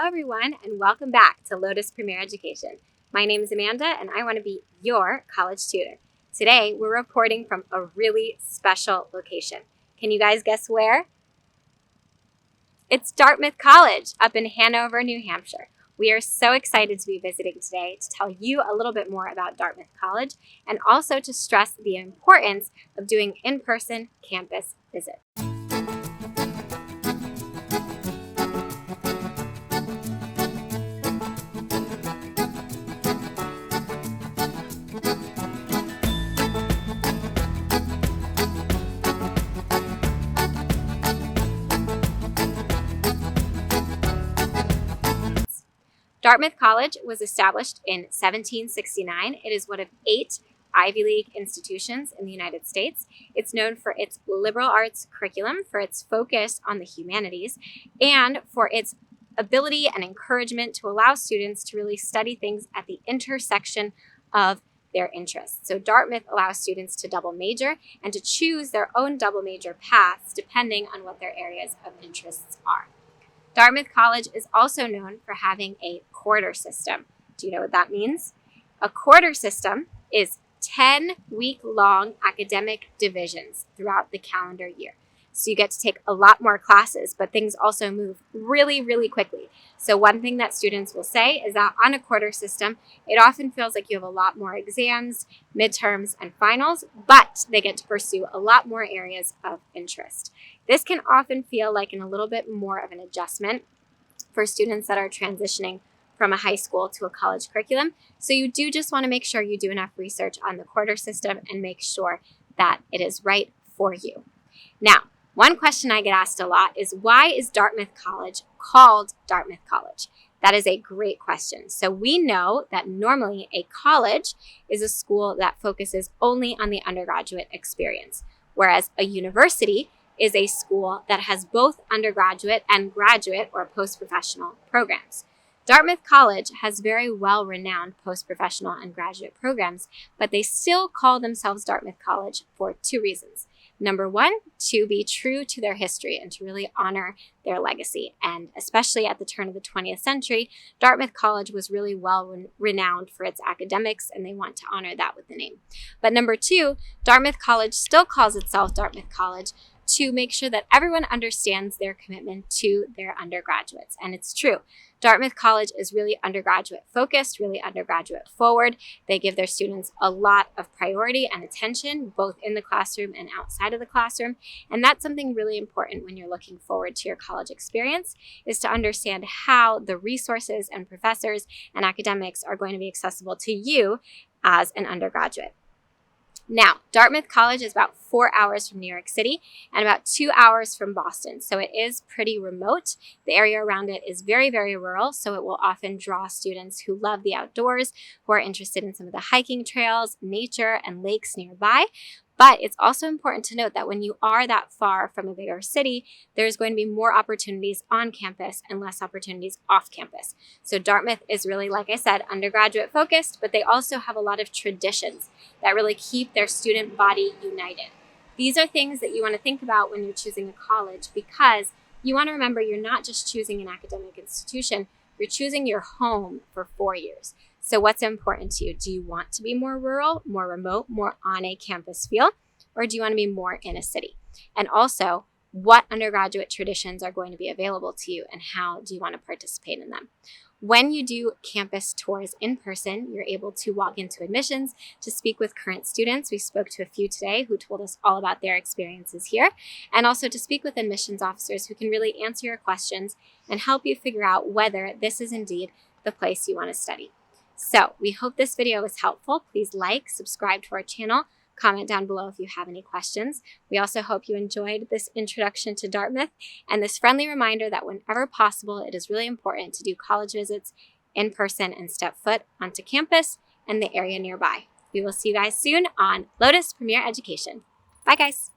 everyone, and welcome back to Lotus Premier Education. My name is Amanda, and I want to be your college tutor. Today, we're reporting from a really special location. Can you guys guess where? It's Dartmouth College up in Hanover, New Hampshire. We are so excited to be visiting today to tell you a little bit more about Dartmouth College and also to stress the importance of doing in-person campus visits. Dartmouth College was established in 1769. It is one of 8 Ivy League institutions in the United States. It's known for its liberal arts curriculum, for its focus on the humanities, and for its ability and encouragement to allow students to really study things at the intersection of their interests. So Dartmouth allows students to double major and to choose their own double major paths depending on what their areas of interests are. Dartmouth College is also known for having a quarter system. Do you know what that means? A quarter system is 10-week-long academic divisions throughout the calendar year. So you get to take a lot more classes, but things also move really, really quickly. So one thing that students will say is that on a quarter system, it often feels like you have a lot more exams, midterms, and finals, but they get to pursue a lot more areas of interest. This can often feel like a little bit more of an adjustment for students that are transitioning from a high school to a college curriculum. So you do just want to make sure you do enough research on the quarter system and make sure that it is right for you. Now, one question I get asked a lot is, why is Dartmouth College called Dartmouth College? That is a great question. So we know that normally a college is a school that focuses only on the undergraduate experience, whereas a university is a school that has both undergraduate and graduate or post-professional programs. Dartmouth College has very well-renowned post-professional and graduate programs, but they still call themselves Dartmouth College for 2 reasons. Number 1, to be true to their history and to really honor their legacy. And especially at the turn of the 20th century, Dartmouth College was really well-renowned for its academics, and they want to honor that with the name. But number 2, Dartmouth College still calls itself Dartmouth College to make sure that everyone understands their commitment to their undergraduates. And it's true. Dartmouth College is really undergraduate focused, really undergraduate forward. They give their students a lot of priority and attention, both in the classroom and outside of the classroom. And that's something really important when you're looking forward to your college experience, is to understand how the resources and professors and academics are going to be accessible to you as an undergraduate. Now, Dartmouth College is about 4 hours from New York City and about 2 hours from Boston, so it is pretty remote. The area around it is very, very rural, so it will often draw students who love the outdoors, who are interested in some of the hiking trails, nature, and lakes nearby. But it's also important to note that when you are that far from a bigger city, there's going to be more opportunities on campus and less opportunities off campus. So Dartmouth is really, like I said, undergraduate focused, but they also have a lot of traditions that really keep their student body united. These are things that you want to think about when you're choosing a college, because you want to remember you're not just choosing an academic institution, you're choosing your home for 4 years. So what's important to you? Do you want to be more rural, more remote, more on a campus feel, or do you want to be more in a city? And also, what undergraduate traditions are going to be available to you, and how do you want to participate in them? When you do campus tours in person, you're able to walk into admissions to speak with current students. We spoke to a few today who told us all about their experiences here, and also to speak with admissions officers who can really answer your questions and help you figure out whether this is indeed the place you want to study. So we hope this video was helpful. Please like, subscribe to our channel, comment down below if you have any questions. We also hope you enjoyed this introduction to Dartmouth and this friendly reminder that whenever possible, it is really important to do college visits in person and step foot onto campus and the area nearby. We will see you guys soon on Lotus Premier Education. Bye, guys.